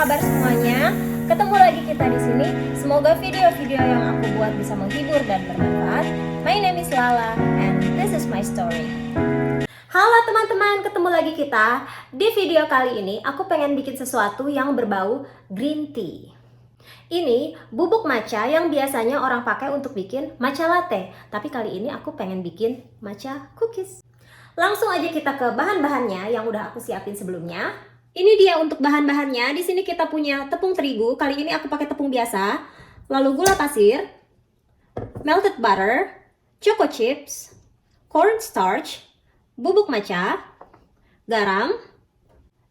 kabar semuanya? Ketemu lagi kita di sini. Semoga video-video yang aku buat bisa menghibur dan bermanfaat. My name is Lala and this is my story. Halo teman-teman, ketemu lagi kita. Di video kali ini aku pengen bikin sesuatu yang berbau green tea. Ini bubuk matcha yang biasanya orang pakai untuk bikin matcha latte, tapi kali ini aku pengen bikin matcha cookies. Langsung aja kita ke bahan-bahannya yang udah aku siapin sebelumnya. Ini dia untuk bahan-bahannya. Di sini kita punya tepung terigu. Kali ini aku pakai tepung biasa. Lalu gula pasir, melted butter, choco chips, cornstarch, bubuk matcha, garam,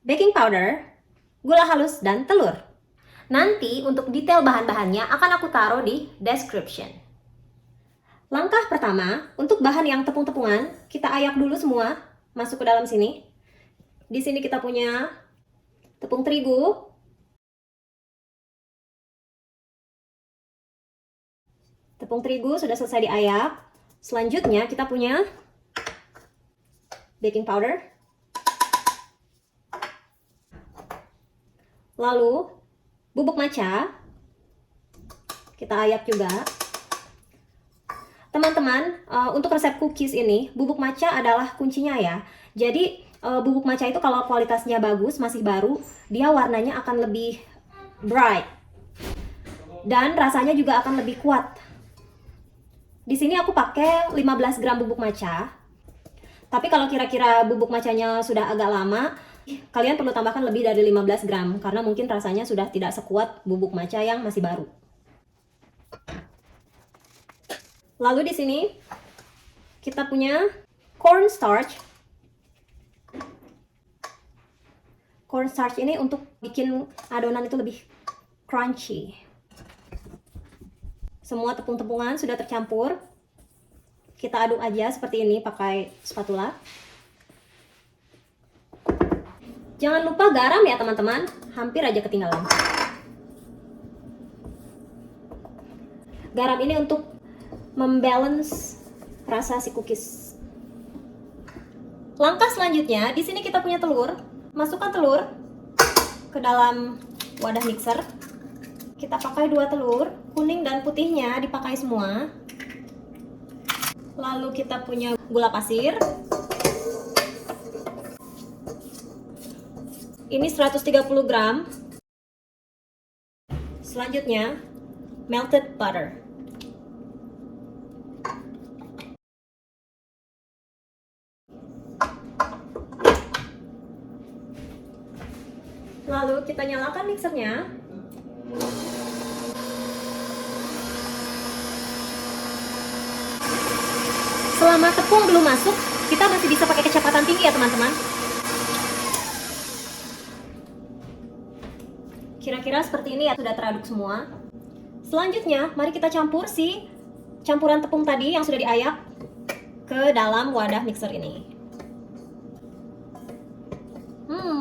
baking powder, gula halus, dan telur. Nanti untuk detail bahan-bahannya akan aku taruh di description. Langkah pertama, untuk bahan yang tepung-tepungan, kita ayak dulu semua masuk ke dalam sini. Di sini kita punya tepung terigu, tepung terigu sudah selesai diayak. Selanjutnya kita punya baking powder, lalu bubuk matcha, kita ayak juga. Teman-teman, untuk resep cookies ini, bubuk matcha adalah kuncinya ya. Jadi bubuk matcha itu kalau kualitasnya bagus, masih baru, dia warnanya akan lebih bright dan rasanya juga akan lebih kuat. Di sini aku pakai 15 gram bubuk matcha. Tapi kalau kira-kira bubuk matchanya sudah agak lama, kalian perlu tambahkan lebih dari 15 gram karena mungkin rasanya sudah tidak sekuat bubuk matcha yang masih baru. Lalu di sini kita punya cornstarch. Cornstarch ini untuk bikin adonan itu lebih crunchy. Semua tepung-tepungan sudah tercampur. Kita aduk aja seperti ini pakai spatula. Jangan lupa garam ya teman-teman, hampir aja ketinggalan. Garam ini untuk membalance rasa si cookies. Langkah selanjutnya, di sini kita punya telur. Masukkan telur ke dalam wadah mixer. Kita pakai 2 telur, kuning dan putihnya dipakai semua. Lalu kita punya gula pasir. Ini 130 gram. Selanjutnya, melted butter. Lalu kita nyalakan mixernya. Selama tepung belum masuk, kita masih bisa pakai kecepatan tinggi ya teman-teman. Kira-kira seperti ini ya, sudah teraduk semua. Selanjutnya, mari kita campur si campuran tepung tadi yang sudah diayak ke dalam wadah mixer ini.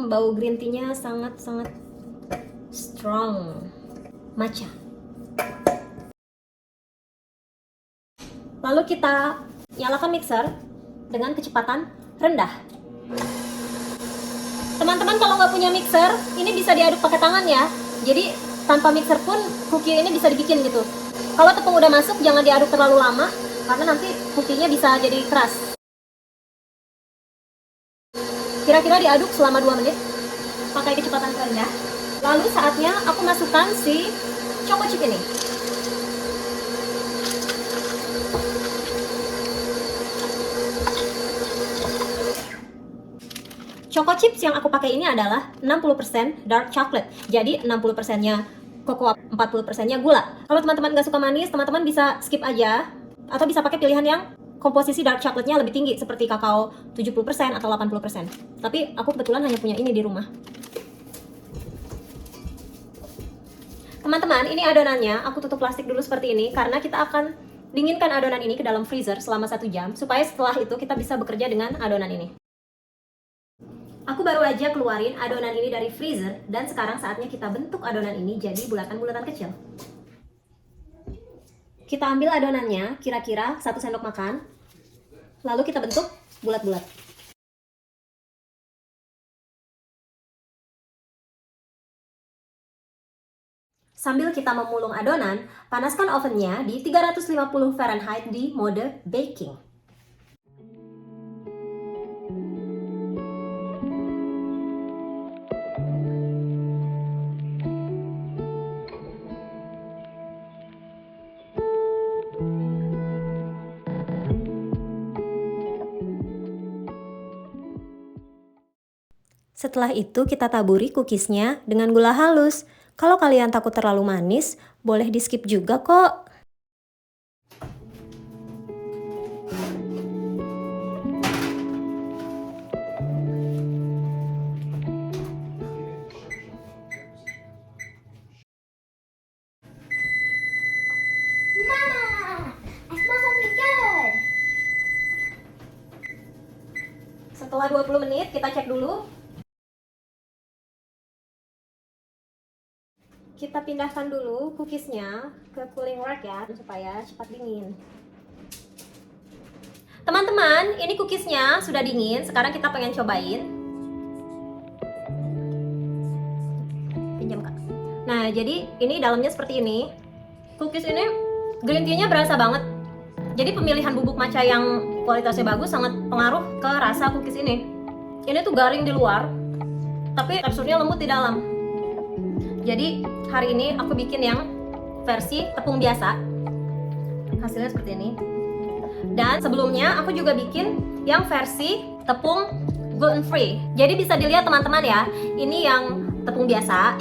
Bau green tea-nya sangat-sangat strong. Matcha. Lalu kita nyalakan mixer dengan kecepatan rendah. Teman-teman kalau nggak punya mixer, ini bisa diaduk pakai tangan ya. Jadi tanpa mixer pun cookie ini bisa dibikin gitu. Kalau tepung udah masuk, jangan diaduk terlalu lama karena nanti cookie-nya bisa jadi keras. Kira-kira diaduk selama 2 menit pakai kecepatan rendah. Lalu saatnya aku masukkan si choco chip ini. Choco chips yang aku pakai ini adalah 60% dark chocolate. Jadi 60%-nya cocoa, 40%-nya gula. Kalau teman-teman nggak suka manis, teman-teman bisa skip aja. Atau bisa pakai pilihan yang komposisi dark chocolate-nya lebih tinggi seperti kakao 70% atau 80%. Tapi aku kebetulan hanya punya ini di rumah. Teman-teman, ini adonannya aku tutup plastik dulu seperti ini karena kita akan dinginkan adonan ini ke dalam freezer selama 1 jam supaya setelah itu kita bisa bekerja dengan adonan ini. Aku baru aja keluarin adonan ini dari freezer dan sekarang saatnya kita bentuk adonan ini jadi bulatan-bulatan kecil. Kita ambil adonannya, kira-kira 1 sendok makan, lalu kita bentuk bulat-bulat. Sambil kita memulung adonan, panaskan ovennya di 350 Fahrenheit di mode baking. Setelah itu kita taburi cookiesnya dengan gula halus. Kalau kalian takut terlalu manis, boleh di skip juga kok. Mama, I smell something good. Setelah 20 menit, kita cek dulu. Kita pindahkan dulu cookiesnya ke cooling rack ya, supaya cepat dingin. Teman-teman, ini cookiesnya sudah dingin. Sekarang kita pengen cobain. Pinjam kak. Nah, jadi ini dalamnya seperti ini. Cookies ini green tea-nya berasa banget. Jadi pemilihan bubuk matcha yang kualitasnya bagus sangat pengaruh ke rasa cookies ini. Ini tuh garing di luar, tapi teksturnya lembut di dalam. Jadi hari ini aku bikin yang versi tepung biasa. Hasilnya seperti ini. Dan sebelumnya aku juga bikin yang versi tepung gluten free. Jadi bisa dilihat teman-teman ya, ini yang tepung biasa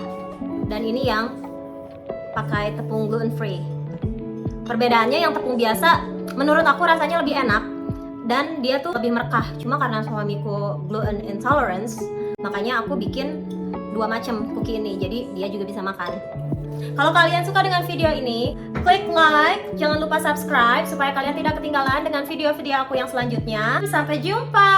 dan ini yang pakai tepung gluten free. Perbedaannya yang tepung biasa menurut aku rasanya lebih enak dan dia tuh lebih merekah. Cuma karena suamiku gluten intolerance, makanya aku bikin dua macam cookie ini, jadi dia juga bisa makan. Kalau kalian suka dengan video ini, klik like, jangan lupa subscribe supaya kalian tidak ketinggalan dengan video-video aku yang selanjutnya. Sampai jumpa.